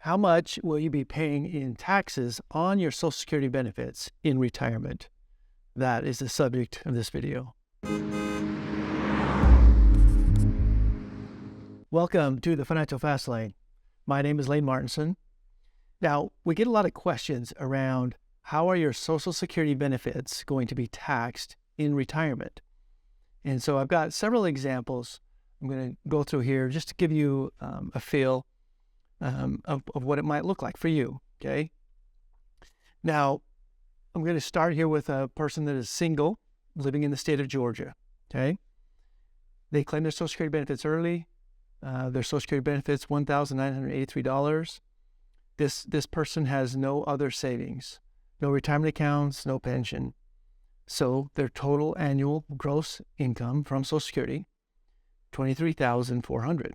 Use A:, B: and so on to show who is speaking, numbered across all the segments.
A: How much will you be paying in taxes on your Social Security benefits in retirement? That is the subject of this video. Welcome to the Financial Fast Lane. My name is Lane Martinson. Now, we get a lot of questions around how are your Social Security benefits going to be taxed in retirement? And so I've got several examples I'm going to go through here just to give you a feel of what it might look like for you, okay? Now, I'm going to start here with a person that is single, living in the state of Georgia, okay? They claim their Social Security benefits early. Their Social Security benefits, $1,983. This person has no other savings, no retirement accounts, no pension. So their total annual gross income from Social Security, $23,400.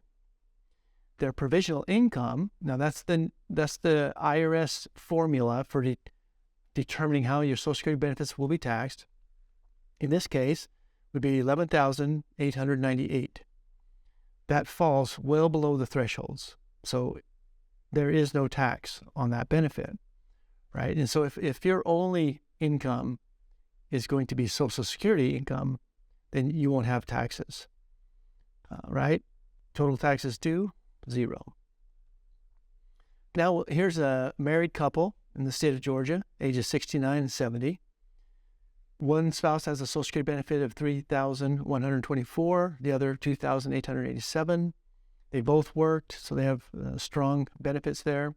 A: Their provisional income, now that's the IRS formula for determining how your Social Security benefits will be taxed. In this case, would be $11,898. That falls well below the thresholds. So there is no tax on that benefit, right? And so if your only income is going to be Social Security income, then you won't have taxes, right? Total taxes due, 0. Now, here's a married couple in the state of Georgia, ages 69 and 70. One spouse has a Social Security benefit of $3,124, the other $2,887. They both worked, so they have strong benefits there,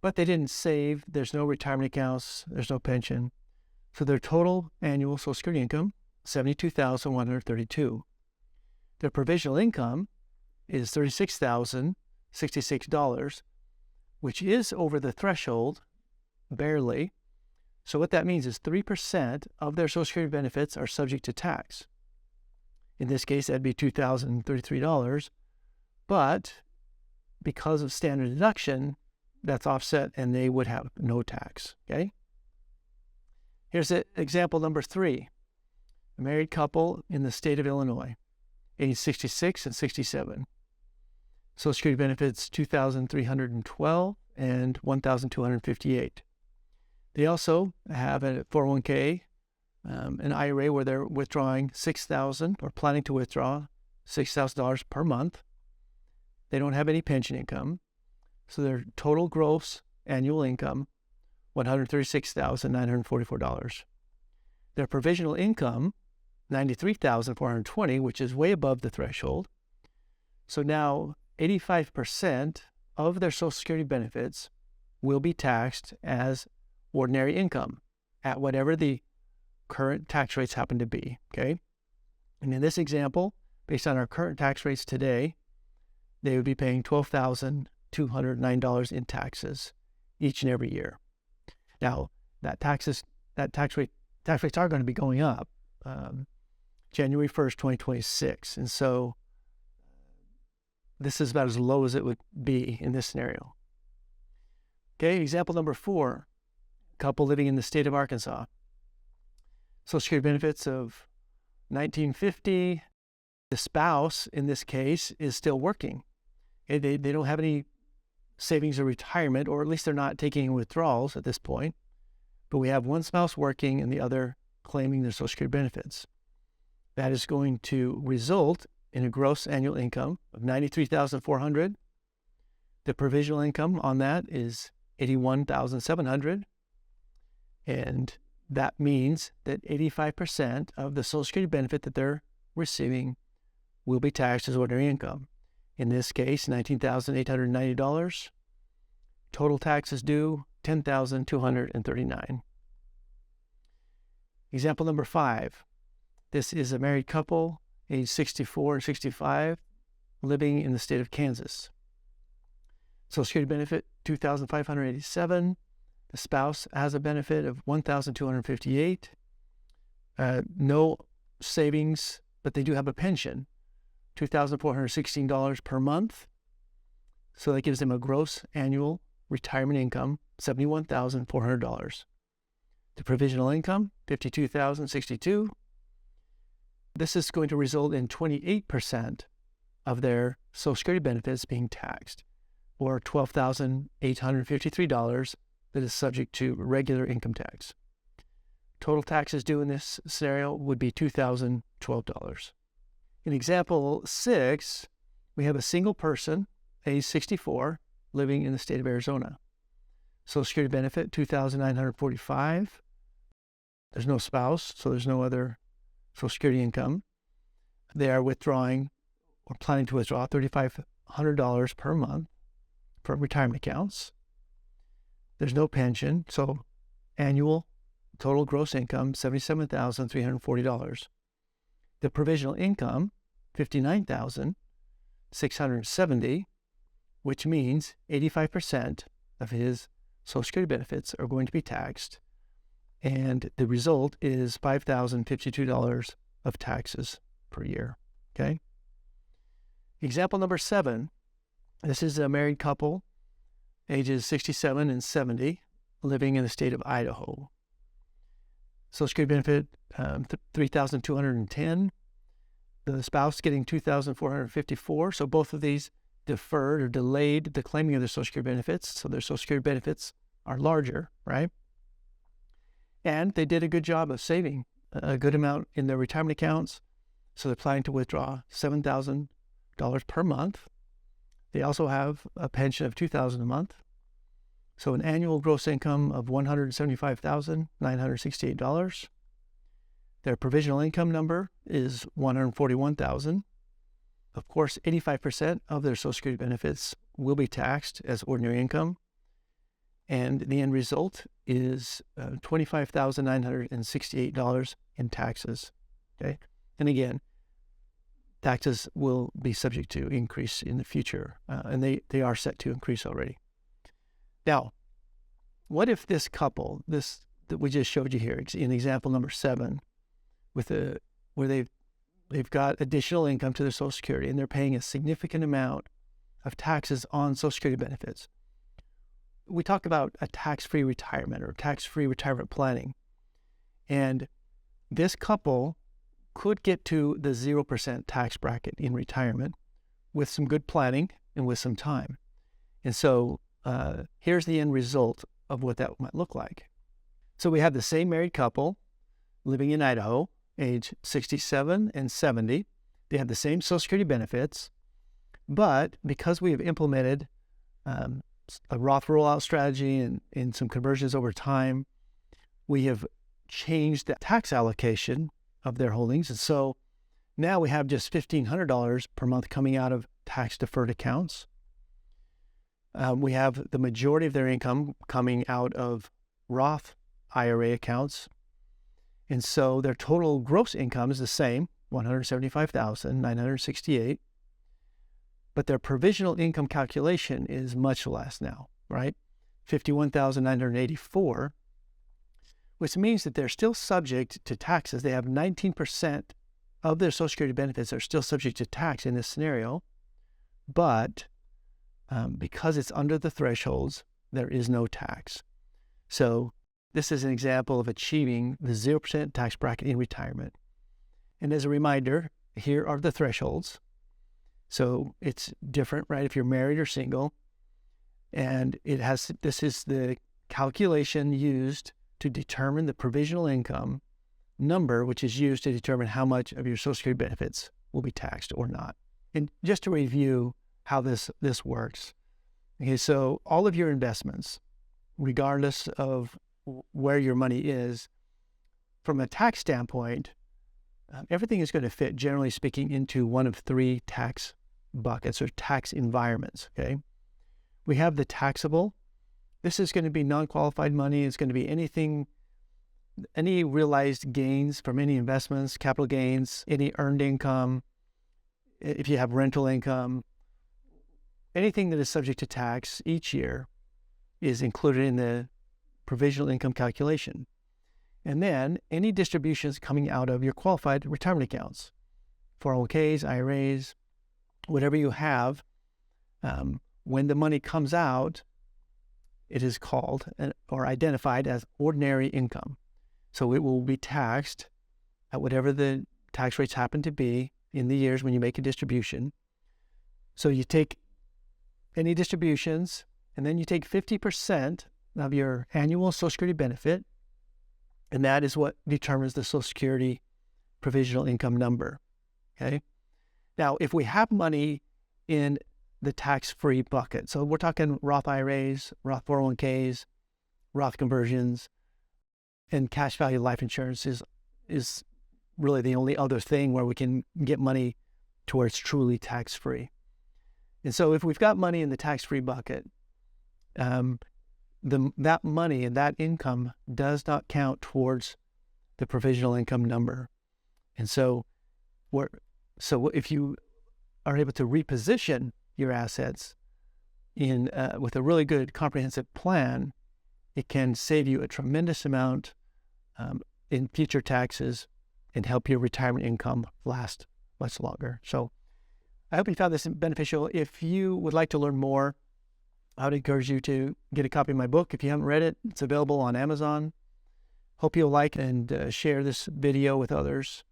A: but they didn't save. There's no retirement accounts. There's no pension. So their total annual Social Security income, $72,132. Their provisional income is $36,066, which is over the threshold, barely. So what that means is 3% of their Social Security benefits are subject to tax. In this case, that'd be $2,033. But because of standard deduction, that's offset and they would have no tax, okay? Here's example number 3. A married couple in the state of Illinois, age 66 and 67. Social Security benefits $2,312 and $1,258. They also have a 401k, an IRA where they're withdrawing $6,000 or planning to withdraw $6,000 per month. They don't have any pension income. So their total gross annual income, $136,944. Their provisional income, $93,420, which is way above the threshold. So now 85% of their Social Security benefits will be taxed as ordinary income at whatever the current tax rates happen to be, okay? And in this example, based on our current tax rates today, they would be paying $12,209 in taxes each and every year. Now, tax rates are going to be going up January 1st, 2026. And so this is about as low as it would be in this scenario. Okay, example number 4, couple living in the state of Arkansas. Social Security benefits of $1,950. The spouse, in this case, is still working. Okay, they don't have any savings or retirement, or at least they're not taking withdrawals at this point. But we have one spouse working and the other claiming their Social Security benefits. That is going to result in a gross annual income of $93,400. The provisional income on that is $81,700. And that means that 85% of the Social Security benefit that they're receiving will be taxed as ordinary income. In this case, $19,890. Total taxes due, $10,239. Example number 5. This is a married couple, age 64 and 65, living in the state of Kansas. Social Security benefit, $2,587. The spouse has a benefit of $1,258. No savings, but they do have a pension, $2,416 per month. So that gives them a gross annual retirement income, $71,400. The provisional income, $52,062. This is going to result in 28% of their Social Security benefits being taxed, or $12,853 that is subject to regular income tax. Total taxes due in this scenario would be $2,012. In example 6, we have a single person, age 64, living in the state of Arizona. Social Security benefit, $2,945. There's no spouse, so there's no other Social Security income. They are withdrawing or planning to withdraw $3,500 per month from retirement accounts. There's no pension, so annual total gross income, $77,340. The provisional income, $59,670, which means 85% of his Social Security benefits are going to be taxed, and the result is $5,052 of taxes per year. Okay. Example number 7. This is a married couple, ages 67 and 70, living in the state of Idaho. Social Security benefit, $3,210. The spouse getting $2,454. So both of these deferred or delayed the claiming of their Social Security benefits. So their Social Security benefits are larger, right? And they did a good job of saving a good amount in their retirement accounts. So they're planning to withdraw $7,000 per month. They also have a pension of $2,000 a month. So an annual gross income of $175,968. Their provisional income number is $141,000. Of course, 85% of their Social Security benefits will be taxed as ordinary income. And the end result is $25,968 in taxes. Okay. And again, taxes will be subject to increase in the future, and they are set to increase already. Now, what if this couple, this that we just showed you here in example number 7, where they've got additional income to their Social Security and they're paying a significant amount of taxes on Social Security benefits? We talk about a tax-free retirement or tax-free retirement planning, and this couple could get to the 0% tax bracket in retirement with some good planning and with some time. And so here's the end result of what that might look like. So we have the same married couple living in Idaho, age 67 and 70. They have the same Social Security benefits, but because we have implemented a Roth rollout strategy and some conversions over time, we have changed the tax allocation of their holdings. And so now we have just $1,500 per month coming out of tax-deferred accounts. We have the majority of their income coming out of Roth IRA accounts. And so their total gross income is the same, $175,968. But their provisional income calculation is much less now, right? $51,984, which means that they're still subject to taxes. They have 19% of their Social Security benefits are still subject to tax in this scenario, but because it's under the thresholds, there is no tax. So this is an example of achieving the 0% tax bracket in retirement. And as a reminder, here are the thresholds. So it's different, right, if you're married or single. And this is the calculation used to determine the provisional income number, which is used to determine how much of your Social Security benefits will be taxed or not. And just to review how this works. Okay, so all of your investments, regardless of where your money is, from a tax standpoint, everything is going to fit, generally speaking, into one of 3 tax buckets or tax environments. Okay, we have the taxable. This is going to be non-qualified money. It's going to be any realized gains from any investments, capital gains, any earned income, if you have rental income, anything that is subject to tax each year is included in the provisional income calculation. And then any distributions coming out of your qualified retirement accounts, 401ks, IRAs, whatever you have, when the money comes out, it is called or identified as ordinary income. So it will be taxed at whatever the tax rates happen to be in the years when you make a distribution. So you take any distributions, and then you take 50% of your annual Social Security benefit, and that is what determines the Social Security provisional income number. Okay. Now, if we have money in the tax-free bucket, so we're talking Roth IRAs, Roth 401ks, Roth conversions, and cash value life insurance is really the only other thing where we can get money to where it's truly tax-free. And so if we've got money in the tax-free bucket, that money and that income does not count towards the provisional income number. And so if you are able to reposition your assets in with a really good comprehensive plan, it can save you a tremendous amount in future taxes and help your retirement income last much longer. So I hope you found this beneficial. If you would like to learn more, I would encourage you to get a copy of my book. If you haven't read it, it's available on Amazon. Hope you'll like and share this video with others.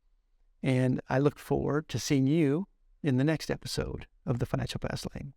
A: And I look forward to seeing you in the next episode of the Financial Fast Lane.